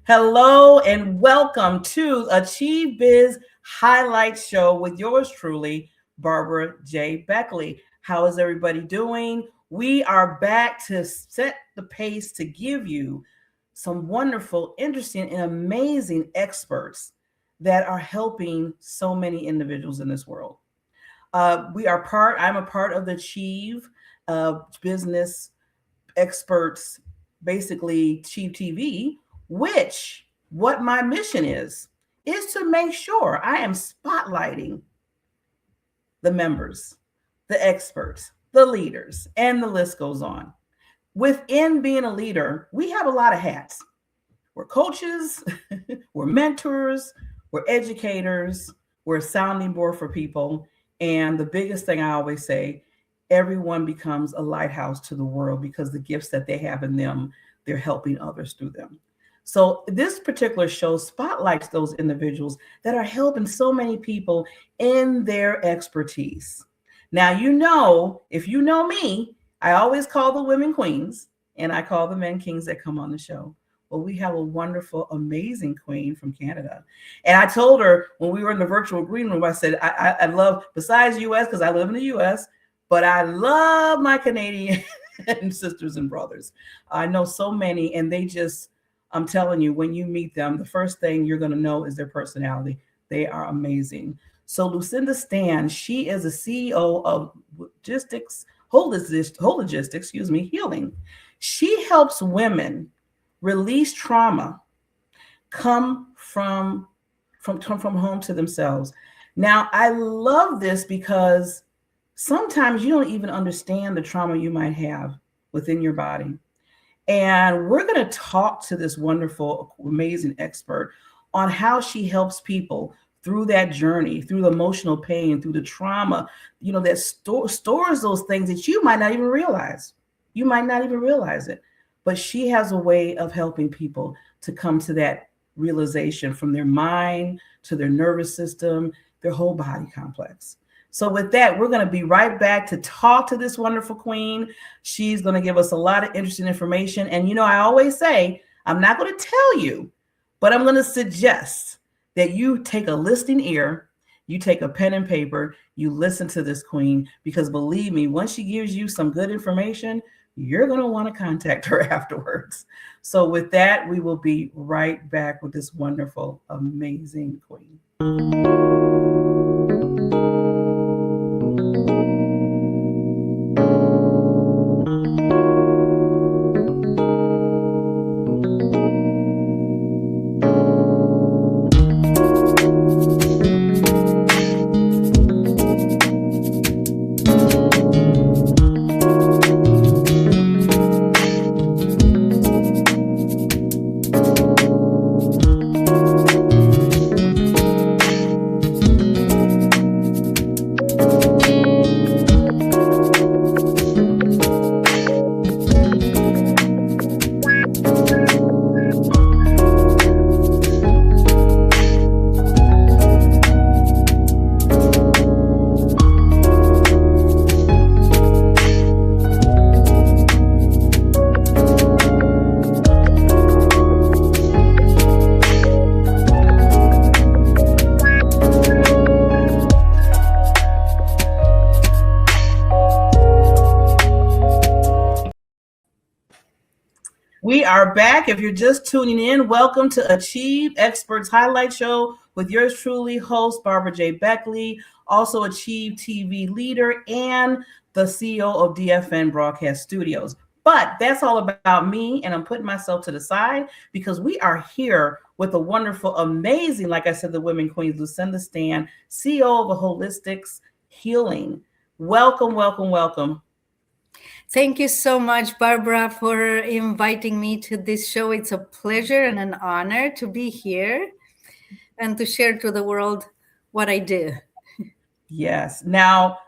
Hello and welcome to Achieve Biz Highlight Show with yours truly, Barbara J. Beckley. How is everybody doing? We are back to set the pace to give you some wonderful, interesting, and amazing experts that are helping so many individuals in this world. I'm a part of the Achieve Business Experts, basically Chief TV, which what my mission is to make sure I am spotlighting the members, the experts, the leaders, and the list goes on. Within being a leader, we have a lot of hats. We're coaches, we're mentors, we're educators, we're a sounding board for people. And the biggest thing I always say, everyone becomes a lighthouse to the world because the gifts that they have in them, they're helping others through them. So this particular show spotlights those individuals that are helping so many people in their expertise. Now, if you know me, I always call the women queens and I call the men kings that come on the show. Well, we have a wonderful, amazing queen from Canada. And I told her when we were in the virtual green room, I said, I love, besides US, because I live in the US, but I love my Canadian sisters and brothers. I know so many, and I'm telling you, when you meet them, the first thing you're going to know is their personality. They are amazing. So Luciana Stan, she is the CEO of Holistics, Healing. She helps women release trauma, come from home to themselves. Now, I love this because sometimes you don't even understand the trauma you might have within your body. And we're going to talk to this wonderful, amazing expert on how she helps people through that journey, through the emotional pain, through the trauma, that stores those things that you might not even realize. You might not even realize it. But she has a way of helping people to come to that realization from their mind to their nervous system, their whole body complex. So with that, we're going to be right back to talk to this wonderful queen. She's going to give us a lot of interesting information. And, I always say, I'm not going to tell you, but I'm going to suggest that you take a listening ear, you take a pen and paper, you listen to this queen, because believe me, once she gives you some good information, you're going to want to contact her afterwards. So with that, we will be right back with this wonderful, amazing queen. We are back. If you're just tuning in, welcome to Achieve Experts Highlight Show with yours truly, host Barbara J. Beckley, also Achieve TV leader and the CEO of DFN Broadcast Studios. But that's all about me, and I'm putting myself to the side because we are here with a wonderful, amazing, like I said, the women queens, Luciana Stan, CEO of Holistics Healing. Welcome, welcome, welcome. Thank you so much, Barbara, for inviting me to this show. It's a pleasure and an honor to be here and to share to the world what I do. Yes. Now,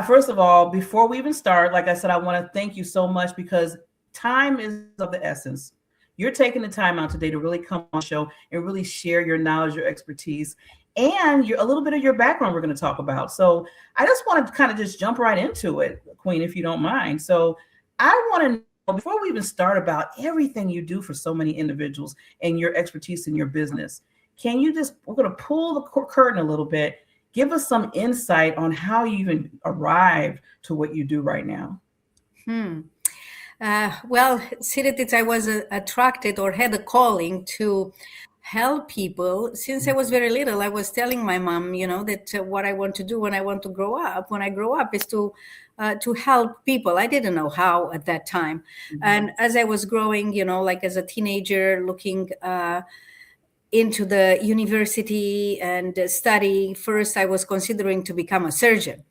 first of all, before we even start, like I said, I want to thank you so much because time is of the essence. You're taking the time out today to really come on the show and really share your knowledge, your expertise, and a little bit of your background we're going to talk about. So I just want to kind of just jump right into it, Queen, if you don't mind. So I want to before we even start about everything you do for so many individuals and your expertise in your business, can you just, we're going to pull the curtain a little bit, give us some insight on how you even arrived to what you do right now? Hmm. Well, Siritis, I was attracted or had a calling to help people since I was very little. I was telling my mom, that what I want to do when I want to grow up, when I grow up, is to help people. I didn't know how at that time. Mhm. And as I was growing, like as a teenager, looking into the university and studying, first I was considering to become a surgeon.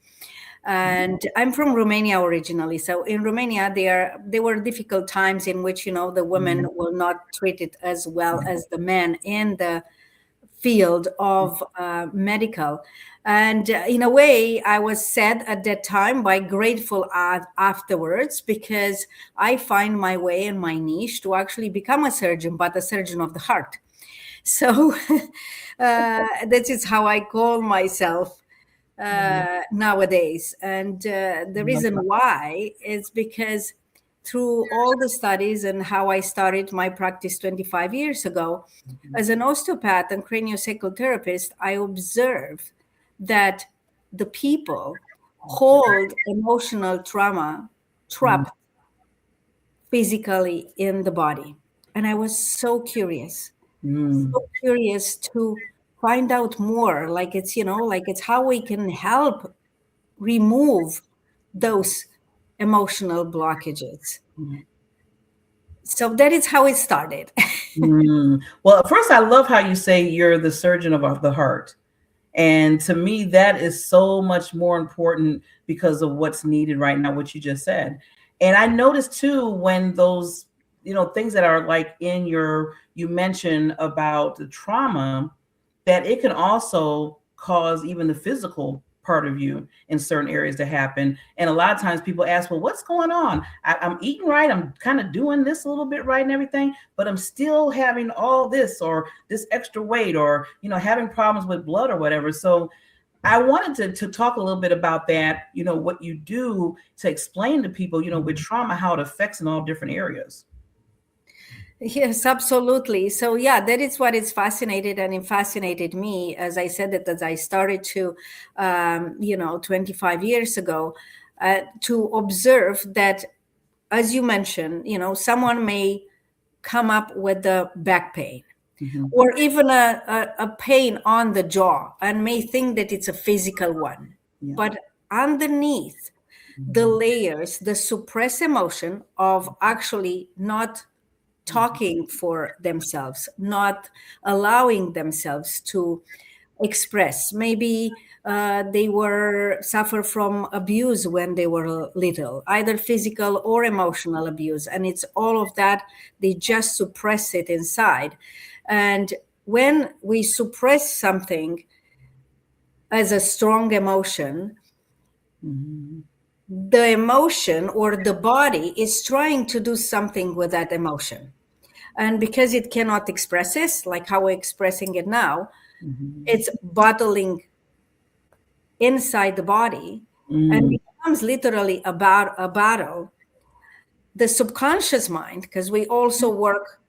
And I'm from Romania originally. So in Romania, there were difficult times in which, the women were not treated as well as the men in the field of medical. And in a way, I was sad at that time, but grateful afterwards, because I find my way and my niche to actually become a surgeon, but a surgeon of the heart. So that is how I call myself Mhm. nowadays. And the reason why is because through all the studies and how I started my practice 25 years ago, as an osteopath and craniosacral therapist, I observe that the people hold emotional trauma Mhm. trapped physically in the body. And I was Mhm. so curious to find out more. Like it's how we can help remove those emotional blockages. So that is how it started. Well, first, I love how you say you're the surgeon of the heart. And to me, that is so much more important because of what's needed right now, what you just said. And I noticed too, when those, things that are like in you mentioned about the trauma, that it can also cause even the physical part of you in certain areas to happen. And a lot of times people ask, well, what's going on? I'm eating right. I'm kind of doing this a little bit right and everything, but I'm still having all this or this extra weight or, having problems with blood or whatever. So I wanted to talk a little bit about that, what you do to explain to people, with trauma, how it affects in all different areas. Yes, absolutely. So yeah, that is what is fascinated, and it fascinated me, as I said, that as I started to, 25 years ago, to observe that, as you mentioned, someone may come up with the back pain Mm-hmm. or even a pain on the jaw and may think that it's a physical one. Yeah. But underneath the layers, the suppressed emotion of actually not talking for themselves, not allowing themselves to express. Maybe they were suffer from abuse when they were little, either physical or emotional abuse, and it's all of that. They just suppress it inside, and when we suppress something as a strong emotion, Mm-hmm. the emotion or the body is trying to do something with that emotion. And because it cannot express it, like how we're expressing it now, Mm-hmm. it's bottling inside the body and Mm-hmm. becomes literally about a battle. The subconscious mind, because we also work,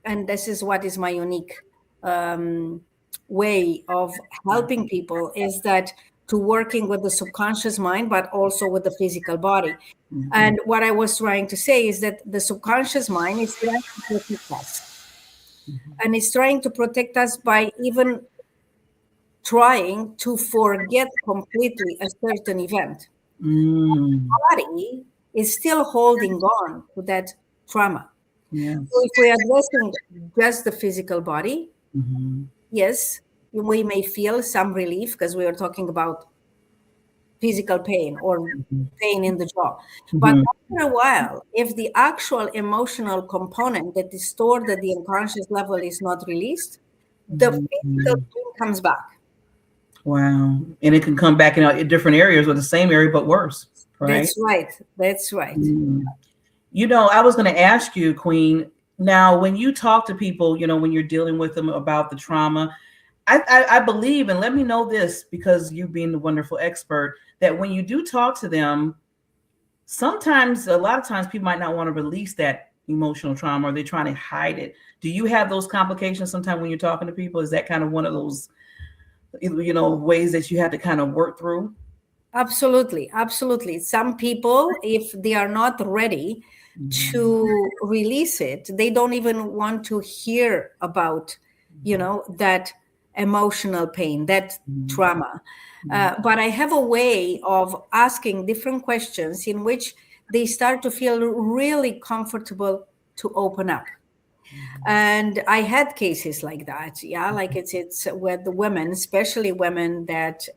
and this is what is my unique um, way of helping people, is that to working with the subconscious mind, but also with the physical body. Mm-hmm. And what I was trying to say is that the subconscious mind is trying to protect us. And it's trying to protect us by even trying to forget completely a certain event. Mm. Body is still holding on to that trauma. So Yes. if we're addressing just the physical body, Mm-hmm. yes, we may feel some relief because we are talking about physical pain or pain in the jaw. But Mm-hmm. after a while, if the actual emotional component that is stored at the unconscious level is not released, the physical Mm-hmm. pain comes back. Wow. And it can come back in different areas or the same area, but worse, right? That's right. That's right. Mm. I was going to ask you, Queen, now when you talk to people, when you're dealing with them about the trauma, I believe, and let me know this because you being the wonderful expert, that when you do talk to them, sometimes, a lot of times, people might not want to release that emotional trauma, or they're trying to hide it. Do you have those complications sometimes when you're talking to people? Is that kind of one of those, ways that you have to kind of work through? Absolutely, absolutely. Some people, if they are not ready Mhm. to release it, they don't even want to hear about, that emotional pain, that Mhm. trauma. But I have a way of asking different questions in which they start to feel really comfortable to open up. And I had cases like that. Yeah, like it's with the women, especially women that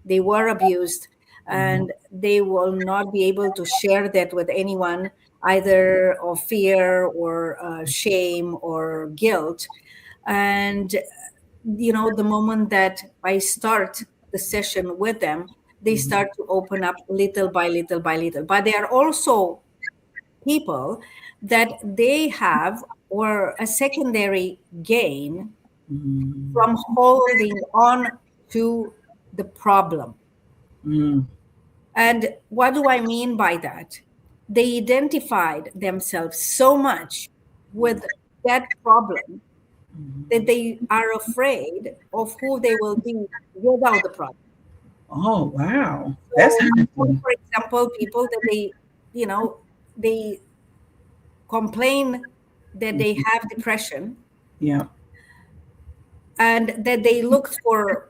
they were abused, Mhm. and they will not be able to share that with anyone, either of fear or shame or guilt. And the moment that I start the session with them, they Mhm. start to open up little by little by little. But they are also people that they have or a secondary gain Mhm. from holding on to the problem. Mhm. And what do I mean by that? They identified themselves so much with that problem that Mhm. they are afraid of who they will be without the problem. Oh, wow. That's So, interesting. for example, people that they complain that they Mhm. have depression, Yeah. and that they looked for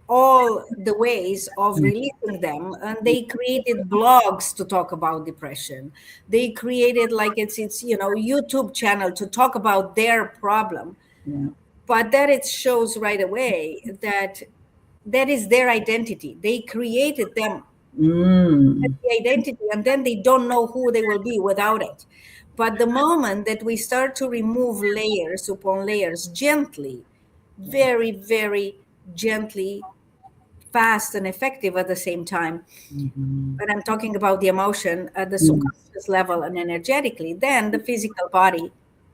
all the ways of releasing them, and they created blogs to talk about depression. They created, like, it's YouTube channel to talk about their problem. Yeah. But that it shows right away that that is their identity. They created them Mm. the identity, and then they don't know who they will be without it. But the moment that we start to remove layers upon layers gently, Yeah. very, very gently, fast and effective at the same time, Mhm. when I'm talking about the emotion at the Mm. subconscious level and energetically, then the physical body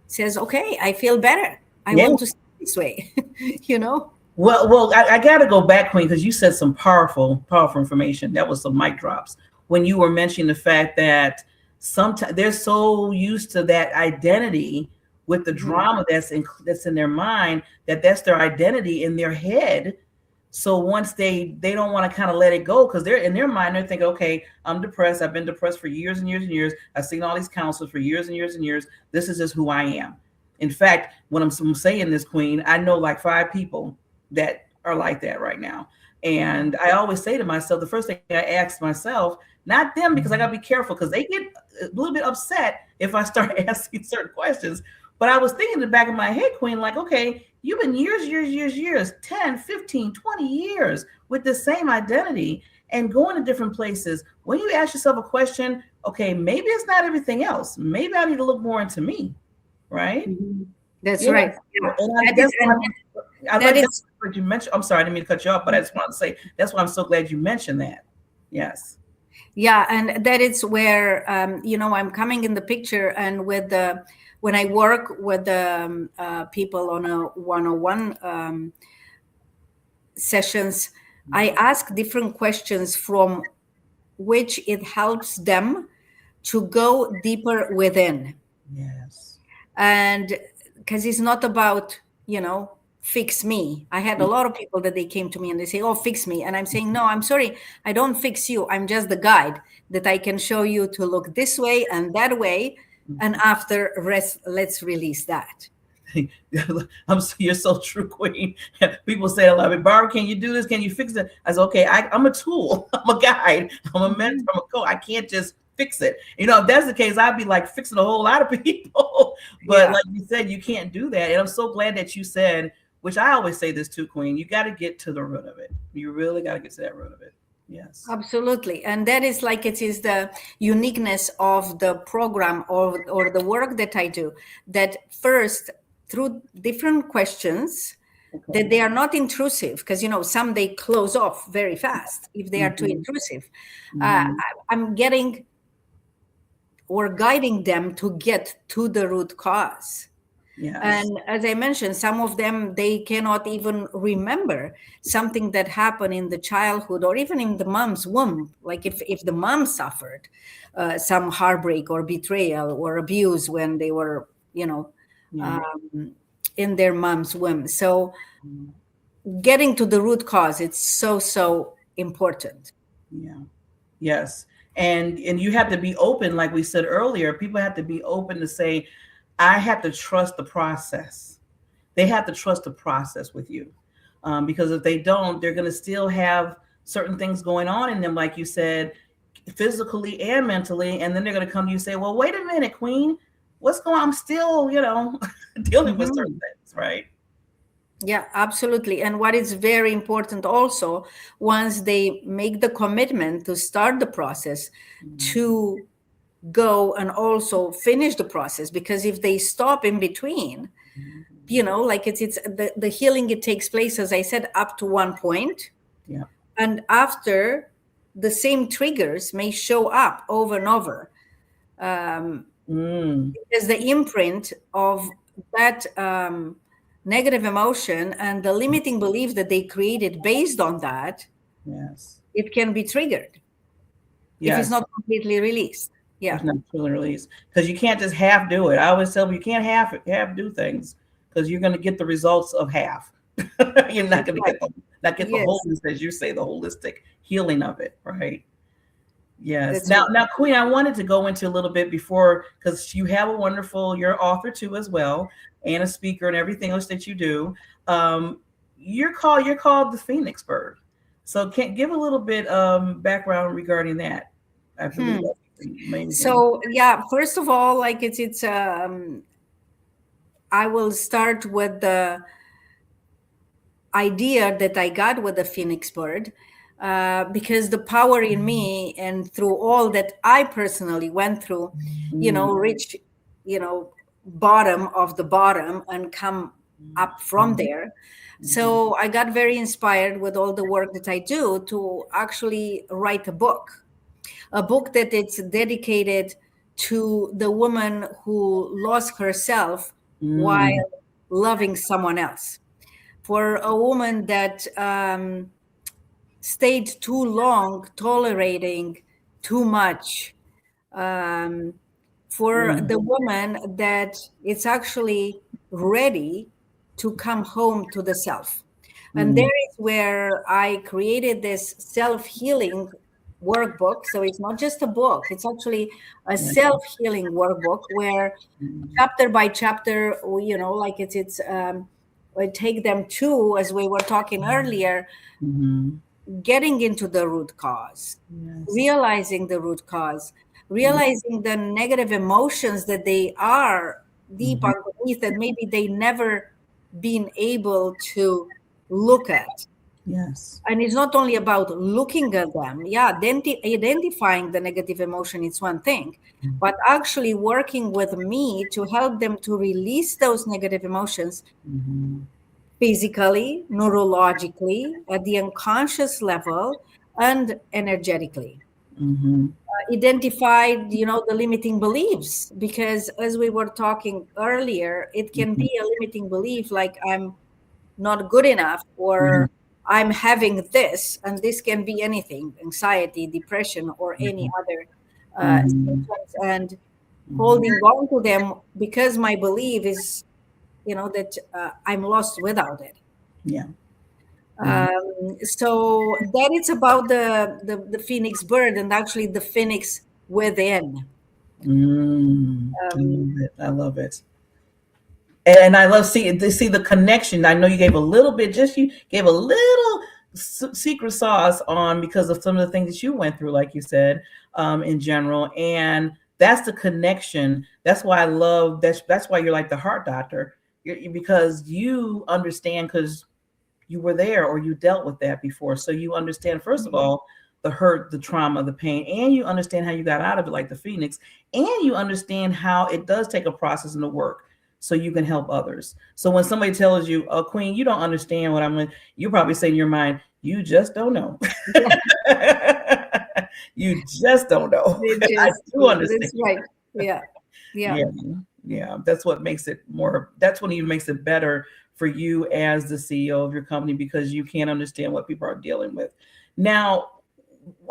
says, okay, I feel better. I Yeah. want to stay this way. you know? Well, I got to go back, Queen, because you said some powerful, powerful information. That was some mic drops when you were mentioning the fact that sometimes they're so used to that identity with the Mhm. drama that's in their mind, that's their identity in their head. So once they don't want to kind of let it go, because they're in their mind, they're thinking, okay, I'm depressed. I've been depressed for years and years and years. I've seen all these counselors for years and years and years. This is just who I am. In fact, when I'm saying this, Queen, I know like 5 people that are like that right now. And I always say to myself, the first thing I ask myself, not them, because I got to be careful, because they get a little bit upset if I start asking certain questions. But I was thinking in the back of my head, Queen, like, okay, you've been years, 10, 15, 20 years with the same identity and going to different places. When you ask yourself a question, okay, maybe it's not everything else. Maybe I need to look more into me, right? Mhm. That's Yeah. right. Yeah. And That is, that's why and I that like that is what you mentioned. I'm sorry, I didn't mean to cut you off, but I just want to say that's why I'm so glad you mentioned that. Yes. Yeah, and that is where I'm coming in the picture, and with the when I work with the people on a one-on-one sessions, I ask different questions from which it helps them to go deeper within. Yes. And because it's not about fix me. I had a lot of people that they came to me and they say, oh, fix me, and I'm saying, no, I'm sorry, I don't fix you. I'm just the guide that I can show you to look this way and that way, and after rest, let's release that. You're so true, Queen. People say a lot. Barbara, can you do this? Can you fix it? I said, okay, I'm a tool. I'm a guide. I'm a mentor. Mhm. I'm a coach. I can't just fix it. If that's the case, I'd be like fixing a whole lot of people. But Yeah, like you said, you can't do that. And I'm so glad that you said, which I always say this too, Queen, you got to get to the root of it. You really got to get to that root of it. Yes. absolutely. And that is like it is the uniqueness of the program or the work that I do, that first, through different questions, Okay. that they are not intrusive, because some they close off very fast if they are too Mm-hmm. intrusive. Mm-hmm. I'm getting or guiding them to get to the root cause. Yes. And as I mentioned, some of them, they cannot even remember something that happened in the childhood or even in the mom's womb. Like if the mom suffered some heartbreak or betrayal or abuse when they were, Yeah. um, in their mom's womb. So getting to the root cause, it's so, so important. Yeah. Yes. And you have to be open, like we said earlier. People have to be open to say, I have to trust the process. They have to trust the process with you. Because if they don't, they're going to still have certain things going on in them, like you said, physically and mentally. And then they're going to come to you and say, well, wait a minute, Queen, what's going on? I'm still, dealing with certain Mhm. things, right? Yeah, absolutely. And what is very important also, once they make the commitment to start the process, to go and also finish the process, because if they stop in between, like it's the healing, it takes place, as I said, up to one point, Yeah. and after, the same triggers may show up over and over, Mm, because the imprint of that negative emotion and the limiting belief that they created based on that, yes. it can be triggered if it's Yes. not completely released. Yeah, It's not truly released because you can't just half do it. I always tell them you can't half do things because you're going to get the results of half. You're not that's going to right. get the Yes, wholeness, as you say, the holistic healing of it, right? Yes. that's Now, right. now, Queen, I wanted to go into a little bit before because you have a wonderful, you're an author too as well, and a speaker and everything else that you do. Um, you're called the Phoenix Bird. So, can give a little bit background regarding that. I believe Hmm. that's amazing. So yeah, first of all, like it's I will start with the idea that I got with the Phoenix bird, because the power in me and through all that I personally went through, Mm, reach, bottom of the bottom and come up from there. mhm, So I got very inspired with all the work that I do to actually write a book that it's dedicated to the woman who lost herself while mm, loving someone else, for a woman that stayed too long tolerating too much, um, for mm, the woman that it's actually ready to come home to the self. And there mm, is where I created this self-healing workbook. So it's not just a book, it's actually a yeah, self-healing workbook where mm, chapter by chapter, like it's I take them to, as we were talking earlier, mhm, getting into the root cause, yes, realizing the root cause, mm, realizing the negative emotions that they are deep mhm, underneath that maybe they never been able to look at. yes, And it's not only about looking at them. Yeah, identifying the negative emotion is one thing, but actually working with me to help them to release those negative emotions mhm, physically, neurologically, at the unconscious level, and energetically. mhm, Identified, the limiting beliefs, because as we were talking earlier, it can mhm, be a limiting belief like I'm not good enough, mhm, or I'm having this, and this can be anything, anxiety, depression, or any other mhm, symptoms, and mhm, holding on to them because my belief is, that I'm lost without it. yeah, mhm, So that it's about the phoenix bird, and actually the phoenix within. I love it. I love it. And I love see the connection. I know you gave a little bit, just you gave a little secret sauce on because of some of the things that you went through, like you said, in general. And that's the connection. That's why I love that's why you're like the heart doctor, because you understand because you were there or you dealt with that before. So you understand, first of all, the hurt, the trauma, the pain, and you understand how you got out of it, like the Phoenix, and you understand how it does take a process and the work so you can help others. So when somebody tells you, oh, Queen, you don't understand what I'm in, you probably say in your mind, you just don't know. Yeah, You just don't know. they I just, do yeah, understand. that's right. Yeah, yeah. Yeah. Yeah, that's what makes it more, that's what even makes it better for you as the CEO of your company, because you can't understand what people are dealing with. Now,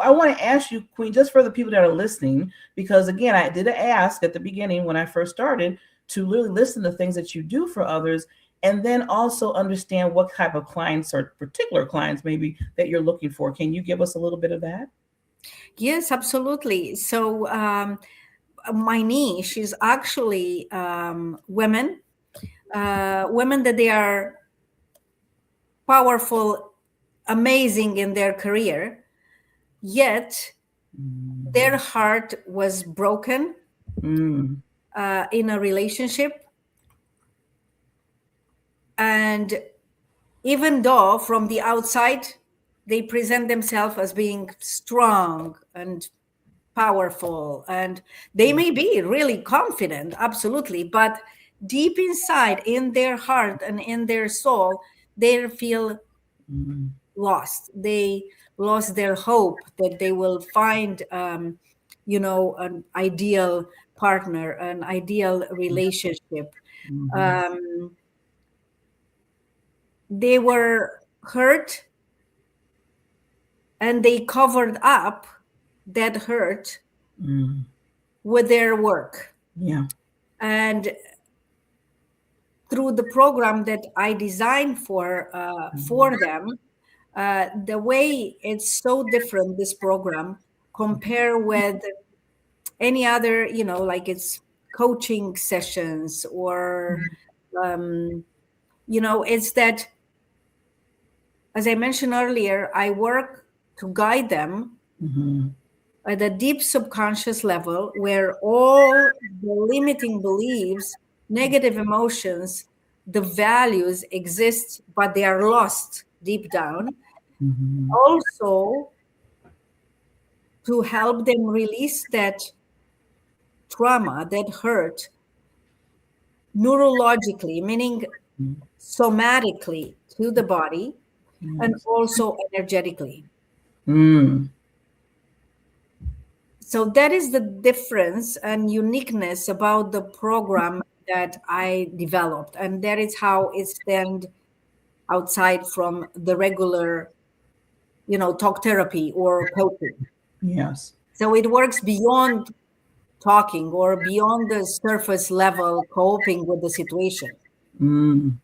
I want to ask you, Queen, just for the people that are listening, because again, I did ask at the beginning when I first started to really listen to things that you do for others, and then also understand what type of clients or particular clients maybe that you're looking for. Can you give us a little bit of that? Yes, absolutely. So my niche is actually women, women that they are powerful, amazing in their career, yet their heart was broken Mm, in a relationship. And even though from the outside they present themselves as being strong and powerful, and they may be really confident, absolutely, but deep inside, in their heart and in their soul, they feel mm, lost. They lost their hope that they will find an ideal partner, an ideal relationship. mhm, um, they were hurt, and they covered up that hurt mm. with their work. Yeah. And through the program that I designed for them, the way it's so different, this program, compare with any other, like it's coaching sessions or, um, it's that, as I mentioned earlier, I work to guide them Mhm, at the deep subconscious level where all the limiting beliefs, negative emotions, the values exist, but they are lost deep down. mhm, Also, to help them release that trauma, that hurt, neurologically, meaning mhm. somatically to the body, and Yes. also energetically. Mm, So that is the difference and uniqueness about the program that I developed, and that is how it stands outside from the regular, talk therapy or coaching. yes. So it works beyond talking or beyond the surface level coping with the situation. Mm.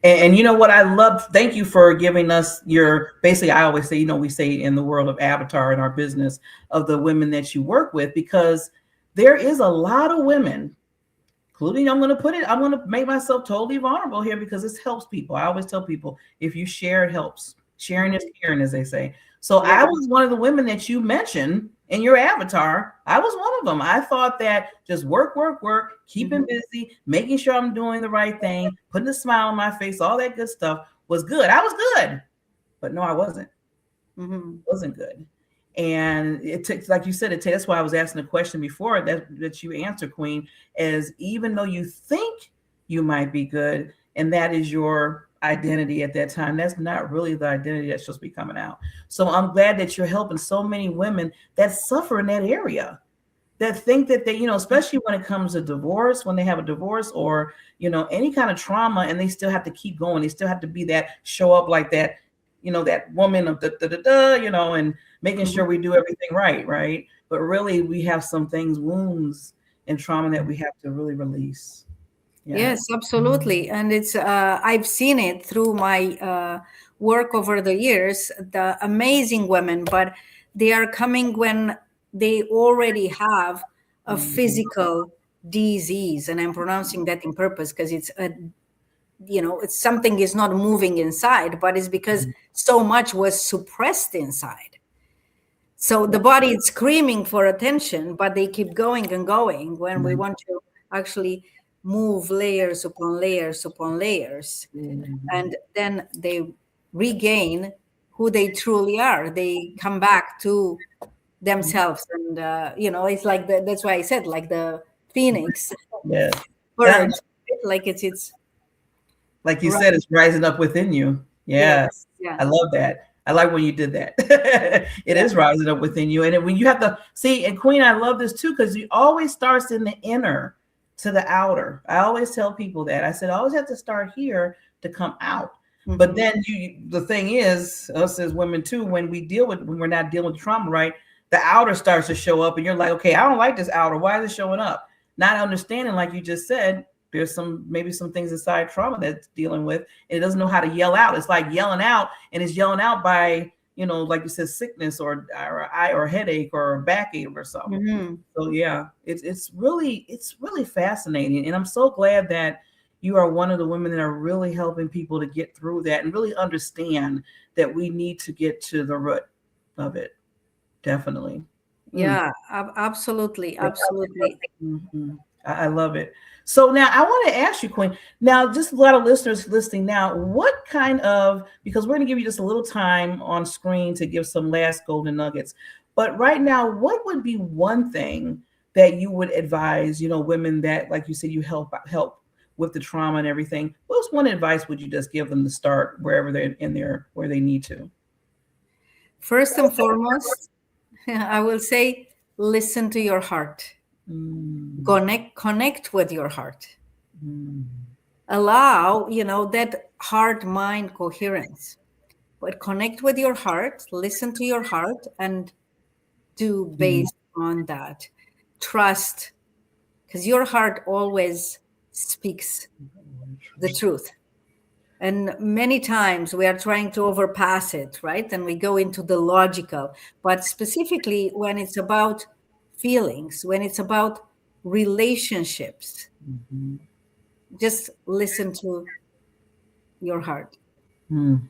And you know what I love? Thank you for giving us your, basically, I always say, we say in the world of avatar in our business of the women that you work with, because there is a lot of women, including, I'm going to make myself totally vulnerable here because this helps people. I always tell people, if you share, it helps. Sharing is Mhm. caring, as they say. So Yeah. I was one of the women that you mentioned in your avatar. I was one of them. I thought that just work, work, work, keeping Mhm. busy, making sure I'm doing the right thing, putting a smile on my face, all that good stuff was good. I was good, but no, I wasn't. Mhm. Wasn't good. And it took, like you said, that's why I was asking the question before that you answered, Queen, is even though you think you might be good, and that is your identity at that time, that's not really the identity that's supposed to be coming out. So I'm glad that you're helping so many women that suffer in that area, that think that they, especially when it comes to divorce, when they have a divorce or, any kind of trauma, and they still have to keep going. They still have to be that, show up like that, that woman of the, and making Mhm. sure we do everything right, right? But really, we have some things, wounds and trauma that we have to really release. Yeah. Yes, absolutely. And it's I've seen it through my work over the years, the amazing women, but they are coming when they already have a Mhm. physical disease. And I'm pronouncing that in purpose because it's something is not moving inside, but it's because so much was suppressed inside. So the body is screaming for attention, but they keep going and going when we want to actually move layers upon layers upon layers. Mhm. And then they regain who they truly are. They come back to themselves. And, it's like that's why I said, like the phoenix Yes. And bird, like it's like you right. said, it's rising up within you. Yes. Yes. Yeah. I love that. I like when you did that. It Yeah. is rising up within you. And when you have to see, and Queen, I love this too, because it always starts in the inner. to the outer. I always tell people that. I said, I always have to start here to come out. But Mhm. then the thing is, us as women too, when we're not dealing with trauma, right? The outer starts to show up, and you're like, okay, I don't like this outer. Why is it showing up? Not understanding, like you just said, there's maybe some things inside trauma that's dealing with, and it doesn't know how to yell out. It's like yelling out, and it's yelling out by, like you said, sickness or headache or backache or something. Mhm. So yeah, it's really fascinating, and I'm so glad that you are one of the women that are really helping people to get through that and really understand that we need to get to the root of it. Definitely. Mm. Yeah, absolutely, absolutely. Mhm. I love it. So now I want to ask you, Queen. Now, just a lot of listeners listening now, what kind of, because we're going to give you just a little time on screen to give some last golden nuggets. But right now, what would be one thing that you would advise, women that, like you said, you help with the trauma and everything? What's one advice would you just give them to start wherever they're in there, where they need to? First and foremost, I will say, listen to your heart. Mm, Connect with your heart. mm, Allow, that heart mind coherence. But connect with your heart, listen to your heart, and do mm. based on that. Trust, because your heart always speaks the truth. And many times we are trying to overpass it, right? And we go into the logical. But specifically, when it's about feelings, when it's about relationships, Mhm. just listen to your heart. Mm.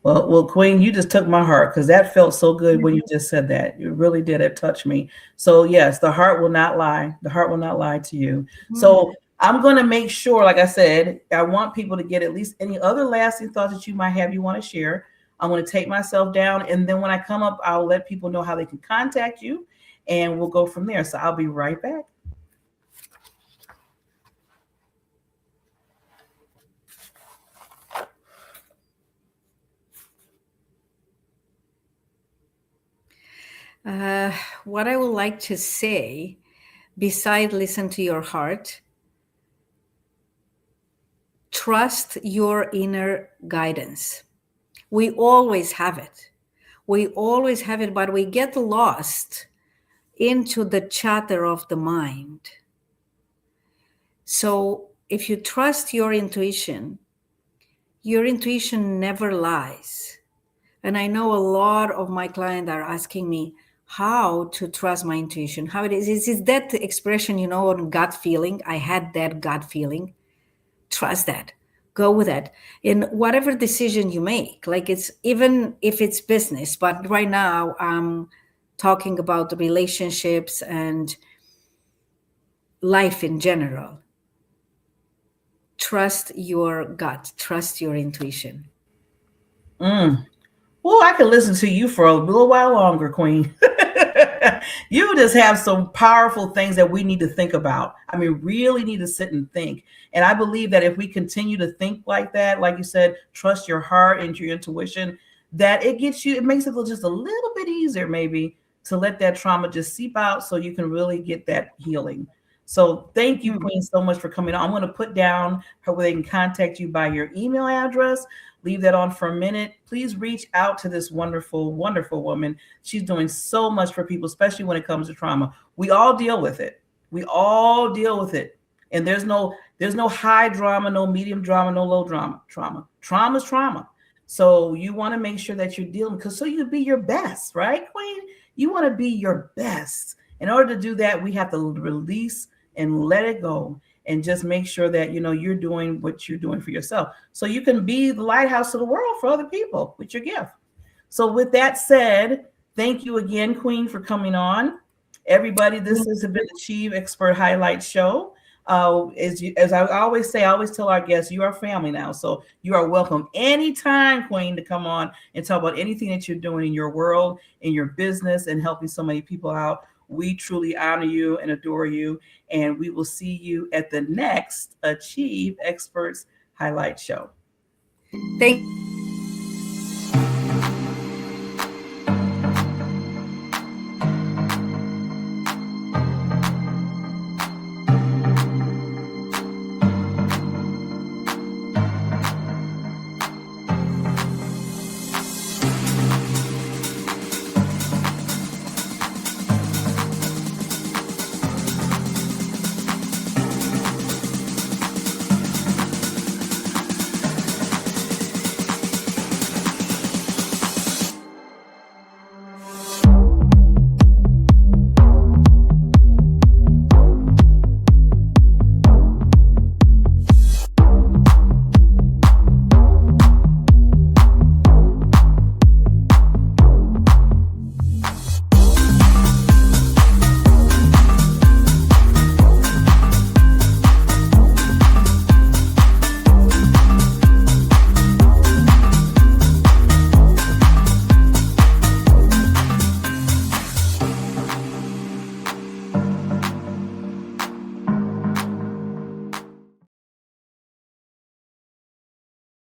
Well, Queen, you just took my heart because that felt so good when you just said that. It really did. It touched me. So yes, the heart will not lie. The heart will not lie to you. Mhm. So I'm going to make sure, like I said, I want people to get at least any other lasting thoughts that you might have you want to share. I'm going to take myself down, and then when I come up, I'll let people know how they can contact you, and we'll go from there. So I'll be right back. Uh, what I would like to say, beside listen to your heart, trust your inner guidance. We always have it. We always have it, but we get lost into the chatter of the mind. So if you trust your intuition never lies. And I know a lot of my clients are asking me how to trust my intuition. How it is. Is that expression, on gut feeling? I had that gut feeling. Trust that. Go with that. In whatever decision you make, like it's even if it's business, but right now I'm talking about the relationships and life in general. Trust your gut, trust your intuition. Mm. Well, I could listen to you for a little while longer, Queen. You just have some powerful things that we need to think about. I mean, really need to sit and think. And I believe that if we continue to think like that, like you said, trust your heart and your intuition, that it makes it just a little bit easier, maybe, to let that trauma just seep out so you can really get that healing. So thank you, Mhm. Queen, so much for coming on. I'm going to put down how they can contact you by your email address. Leave that on for a minute. Please reach out to this wonderful, wonderful woman. She's doing so much for people, especially when it comes to trauma. We all deal with it. We all deal with it. And there's no high drama, no medium drama, no low drama. Trauma is trauma. So you want to make sure that you're dealing because so you can be your best, right, Queen? You want to be your best. In order to do that, we have to release and let it go and just make sure that you're doing what you're doing for yourself so you can be the lighthouse of the world for other people with your gift. So with that said, thank you again, Queen, for coming on. Everybody, this has been the Chief Expert Highlight Show. As I always say, I always tell our guests, you are family now. So you are welcome anytime, Queen, to come on and talk about anything that you're doing in your world, in your business, and helping so many people out. We truly honor you and adore you. And we will see you at the next Achieve Experts Highlight Show. Thank you